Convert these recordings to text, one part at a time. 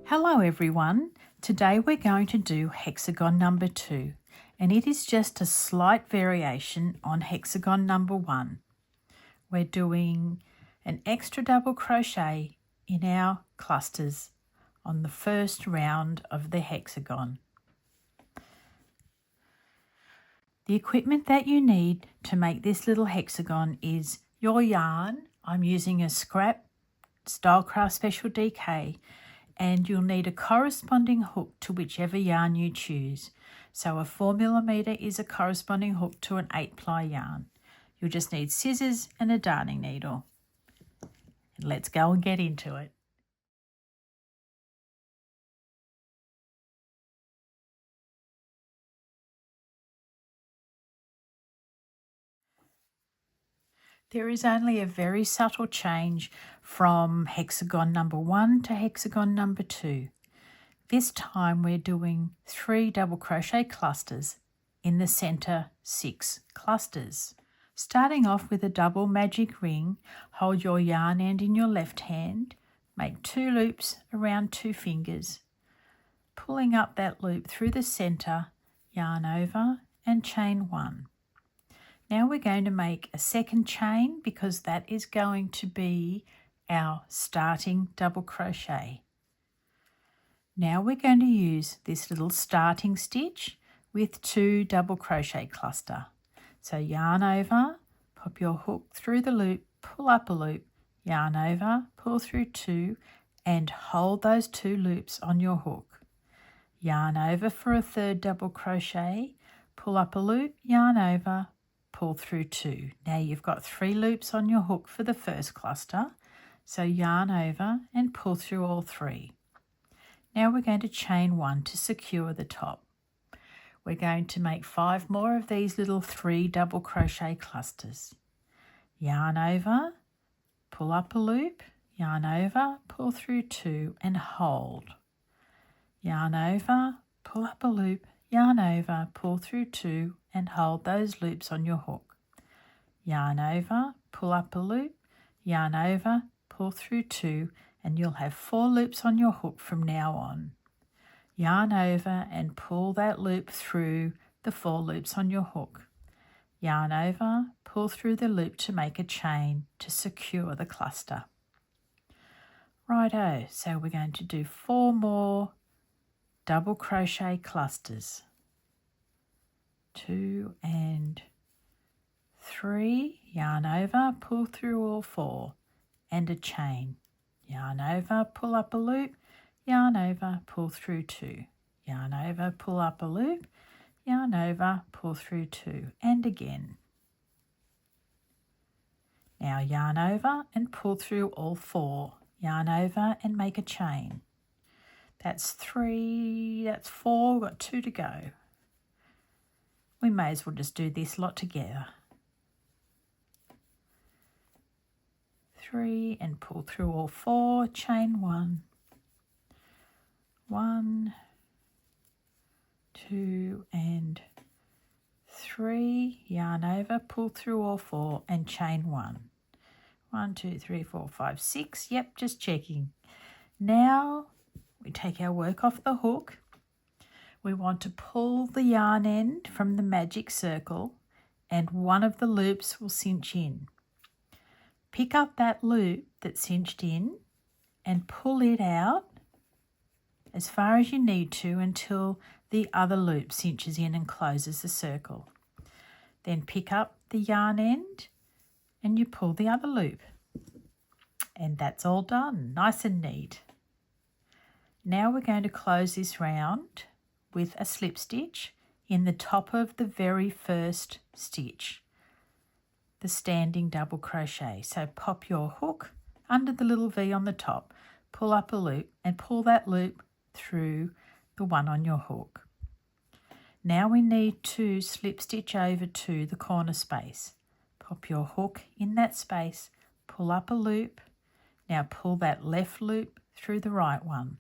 Hello everyone, today we're going to do hexagon number 2 and it is just a slight variation on hexagon number 1. We're doing an extra double crochet in our clusters on the first round of the hexagon. The equipment that you need to make this little hexagon is your yarn. I'm using a scrap Stylecraft Special DK, and you'll need a corresponding hook to whichever yarn you choose. So a 4mm is a corresponding hook to an 8-ply yarn. You'll just need scissors and a darning needle. Let's go and get into it. There is only a very subtle change from hexagon number 1 to hexagon number 2. This time we're doing 3 double crochet clusters in the center 6 clusters. Starting off with a double magic ring, hold your yarn end in your left hand, make 2 loops around 2 fingers, pulling up that loop through the center, yarn over and chain 1. Now we're going to make a second chain because that is going to be our starting double crochet. Now we're going to use this little starting stitch with 2 double crochet cluster. So yarn over, pop your hook through the loop, pull up a loop, yarn over, pull through 2 and hold those 2 loops on your hook. Yarn over for a third double crochet, pull up a loop, yarn over, pull through 2. Now you've got 3 loops on your hook for the first cluster, so yarn over and pull through all 3. Now we're going to chain 1 to secure the top. We're going to make 5 more of these little 3 double crochet clusters. Yarn over, pull up a loop, yarn over, pull through 2 and hold. Yarn over, pull up a loop, yarn over, pull through 2 and hold those loops on your hook. Yarn over, pull up a loop, yarn over, pull through 2 and you'll have 4 loops on your hook from now on. Yarn over and pull that loop through the 4 loops on your hook. Yarn over, pull through the loop to make a chain to secure the cluster. Righto, so we're going to do 4 more double crochet clusters. 2 and 3, yarn over, pull through all 4 and a chain. Yarn over, pull up a loop, yarn over, pull through 2. Yarn over, pull up a loop, yarn over, pull through 2 and again. Now yarn over and pull through all 4. Yarn over and make a chain. That's 3, that's 4, we've got 2 to go. We may as well just do this lot together. 3 and pull through all 4, chain 1. 1, 2 and 3, yarn over, pull through all 4 and chain 1. 1, 2, 3, 4, 5, 6. Yep, just checking. Now we take our work off the hook. We want to pull the yarn end from the magic circle and one of the loops will cinch in. Pick up that loop that cinched in and pull it out as far as you need to until the other loop cinches in and closes the circle. Then pick up the yarn end and you pull the other loop. And that's all done, nice and neat. Now we're going to close this round with a slip stitch in the top of the very first stitch, the standing double crochet. So pop your hook under the little V on the top, pull up a loop and pull that loop through the one on your hook. Now we need to slip stitch over to the corner space. Pop your hook in that space, pull up a loop. Now pull that left loop through the right one.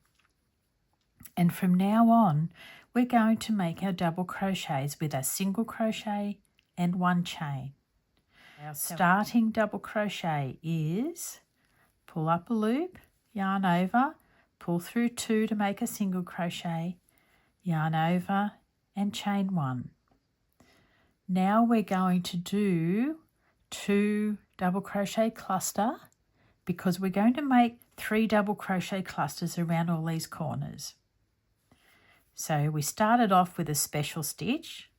And from now on, we're going to make our double crochets with a single crochet and 1 chain. Our starting double crochet is pull up a loop, yarn over, pull through 2 to make a single crochet, yarn over and chain 1. Now we're going to do 2 double crochet cluster because we're going to make 3 double crochet clusters around all these corners. So we started off with a special stitch.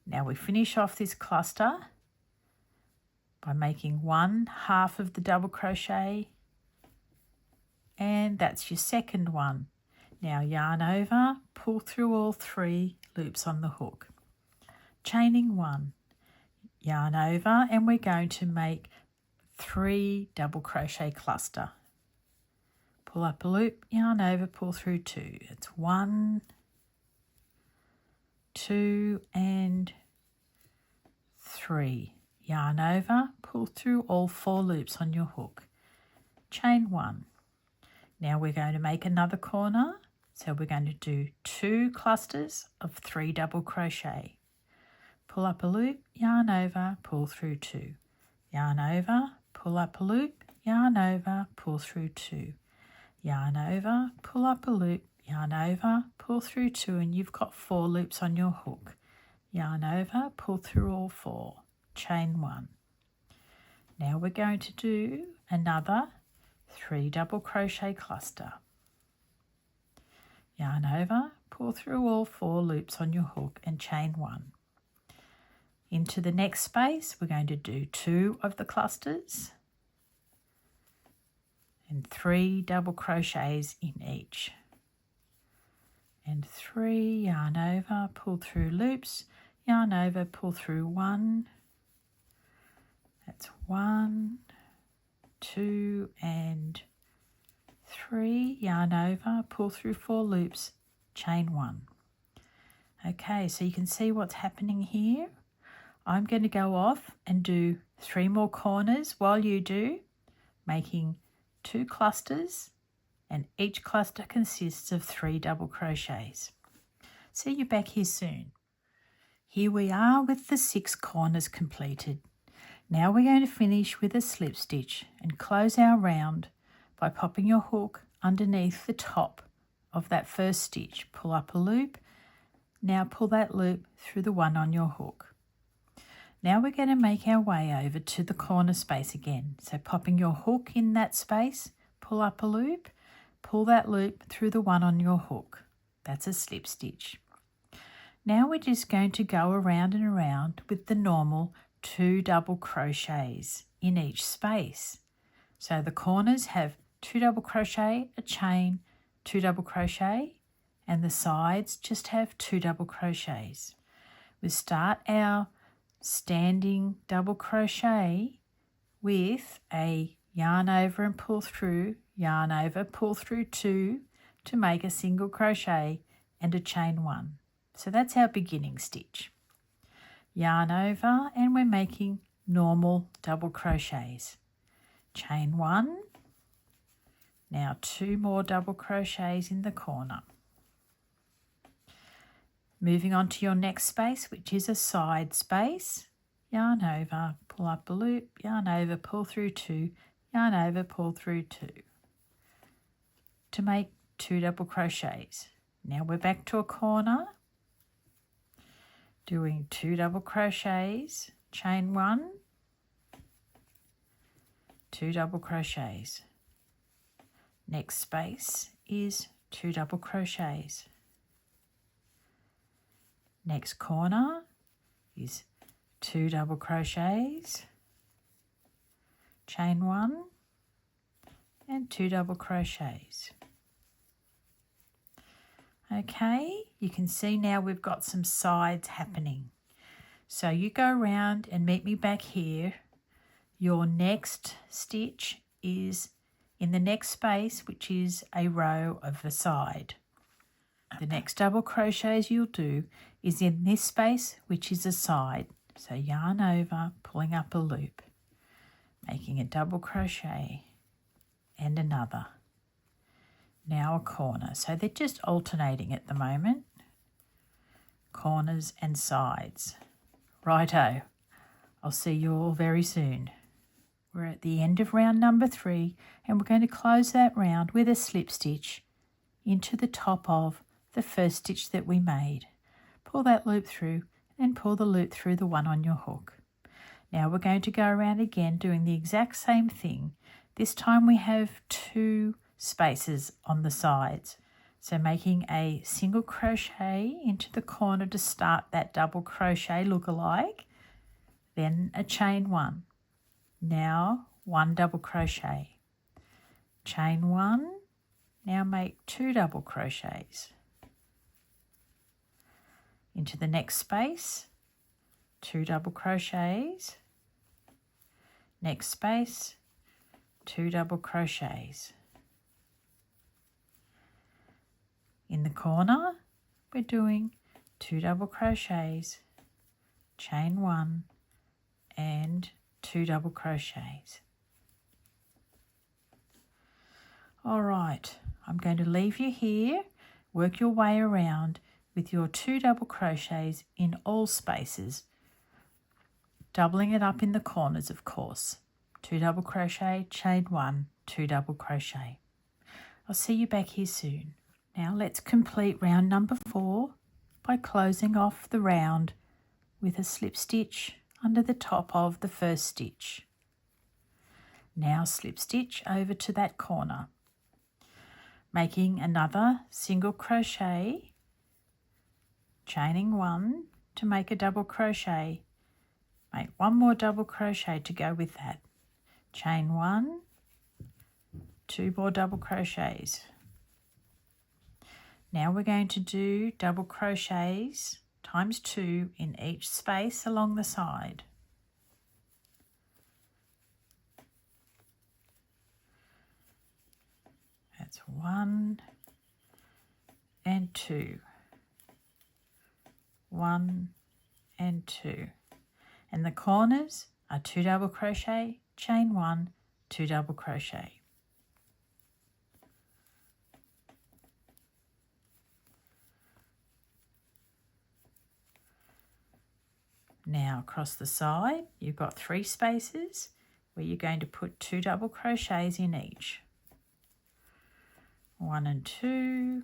Now we finish off this cluster by making 1/2 of the double crochet, and that's your second one. Now yarn over, pull through all 3 loops on the hook, chaining 1, yarn over, and we're going to make 3 double crochet cluster. Pull up a loop, yarn over, pull through 2. It's 1, 2 and 3. Yarn over, pull through all 4 loops on your hook, chain 1. Now we're going to make another corner, so we're going to do 2 clusters of 3 double crochet. Pull up a loop, yarn over, pull through 2. Yarn over, pull up a loop, yarn over, pull through 2. Yarn over, pull up a loop, yarn over, pull through 2, and you've got 4 loops on your hook. Yarn over, pull through all 4, chain 1. Now we're going to do another 3 double crochet cluster. Yarn over, pull through all 4 loops on your hook and chain 1. Into the next space we're going to do 2 of the clusters and 3 double crochets in each. And 3, yarn over, pull through loops, yarn over, pull through 1. That's 1, 2 and 3, yarn over, pull through 4 loops, chain 1. Okay, so you can see what's happening here. I'm going to go off and do 3 more corners while you do, making 2 clusters, and each cluster consists of 3 double crochets. See you back here soon. Here we are with the 6 corners completed. Now we're going to finish with a slip stitch and close our round by popping your hook underneath the top of that first stitch. Pull up a loop. Now pull that loop through the one on your hook. Now we're going to make our way over to the corner space again. So popping your hook in that space, pull up a loop, pull that loop through the one on your hook. That's a slip stitch. Now we're just going to go around and around with the normal 2 double crochets in each space. So the corners have 2 double crochet, a chain, 2 double crochet, and the sides just have 2 double crochets. We start our standing double crochet with a yarn over and pull through, yarn over, pull through 2 to make a single crochet and a chain 1. So that's our beginning stitch. Yarn over, and we're making normal double crochets. Chain 1. Now 2 more double crochets in the corner. Moving on to your next space, which is a side space. Yarn over, pull up a loop, yarn over, pull through 2, yarn over, pull through 2 to make 2 double crochets. Now we're back to a corner, doing 2 double crochets, chain 1, 2 double crochets. Next space is 2 double crochets. Next corner is 2 double crochets, chain 1 and 2 double crochets. Okay, you can see now we've got some sides happening. So you go around and meet me back here. Your next stitch is in the next space, which is a row of the side. The next double crochets you'll do is in this space, which is a side. So yarn over, pulling up a loop, making a double crochet and another. Now a corner. So they're just alternating at the moment. Corners and sides. Righto. I'll see you all very soon. We're at the end of round number 3 and we're going to close that round with a slip stitch into the top of the first stitch that we made. Pull that loop through and pull the loop through the one on your hook. Now we're going to go around again doing the exact same thing. This time we have 2 spaces on the sides. So making a single crochet into the corner to start that double crochet look-alike, then a chain 1. Now 1 double crochet, chain 1, now make 2 double crochets. Into the next space, 2 double crochets, next space, 2 double crochets. In the corner, we're doing 2 double crochets, chain 1 and 2 double crochets. All right, I'm going to leave you here. Work your way around with your 2 double crochets in all spaces, doubling it up in the corners, of course. 2 double crochet, chain 1, 2 double crochet. I'll see you back here soon. Now let's complete round number 4 by closing off the round with a slip stitch under the top of the first stitch. Now slip stitch over to that corner, making another single crochet, chaining 1 to make a double crochet. Make 1 more double crochet to go with that. Chain 1, 2 more double crochets. Now we're going to do double crochets times 2 in each space along the side. That's 1 and 2, 1 and 2. And the corners are 2 double crochet, chain 1, 2 double crochet. Now across the side, you've got 3 spaces where you're going to put 2 double crochets in each. 1 and 2,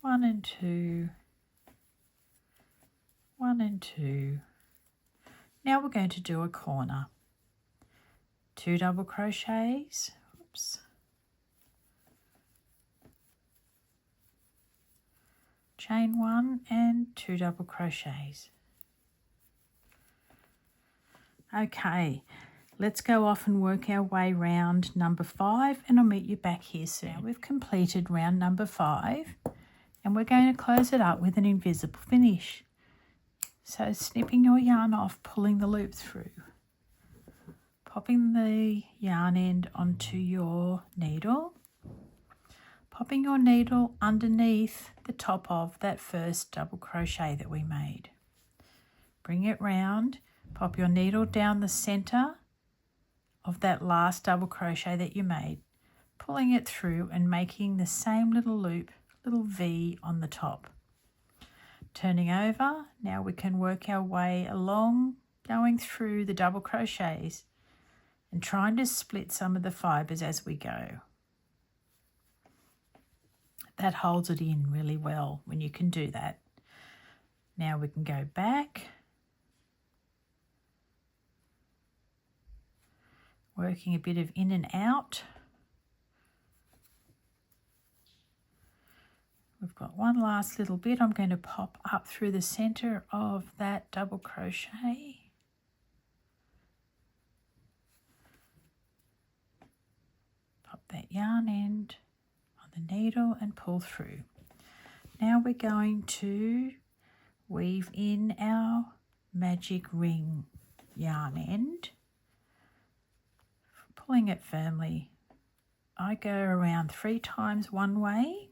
1 and 2, 1 and 2. Now we're going to do a corner. 2 double crochets, oops, chain 1 and 2 double crochets. Okay, let's go off and work our way round number 5 and I'll meet you back here soon. Now we've completed round number 5 and we're going to close it up with an invisible finish. So snipping your yarn off, pulling the loop through, popping the yarn end onto your needle, popping your needle underneath the top of that first double crochet that we made. Bring it round, pop your needle down the center of that last double crochet that you made, pulling it through and making the same little loop, little V on the top. Turning over, now we can work our way along, going through the double crochets and trying to split some of the fibres as we go. That holds it in really well when you can do that. Now we can go back, working a bit of in and out. We've got one last little bit. I'm going to pop up through the center of that double crochet. Pop that yarn end on the needle and pull through. Now we're going to weave in our magic ring yarn end. Pulling it firmly, I go around 3 times one way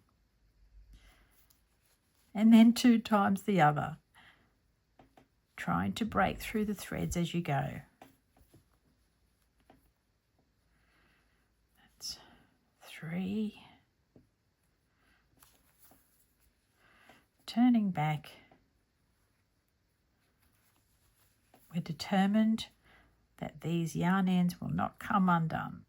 and then 2 times the other, trying to break through the threads as you go. That's 3, turning back, determined that these yarn ends will not come undone.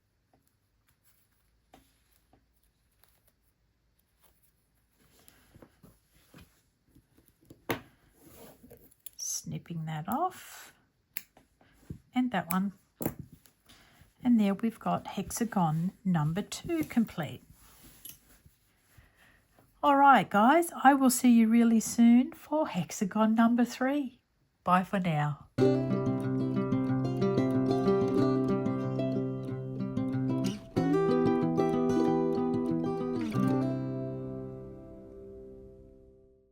Snipping that off, and that one. And there we've got hexagon number 2 complete. All right, guys, I will see you really soon for hexagon number 3. Bye for now.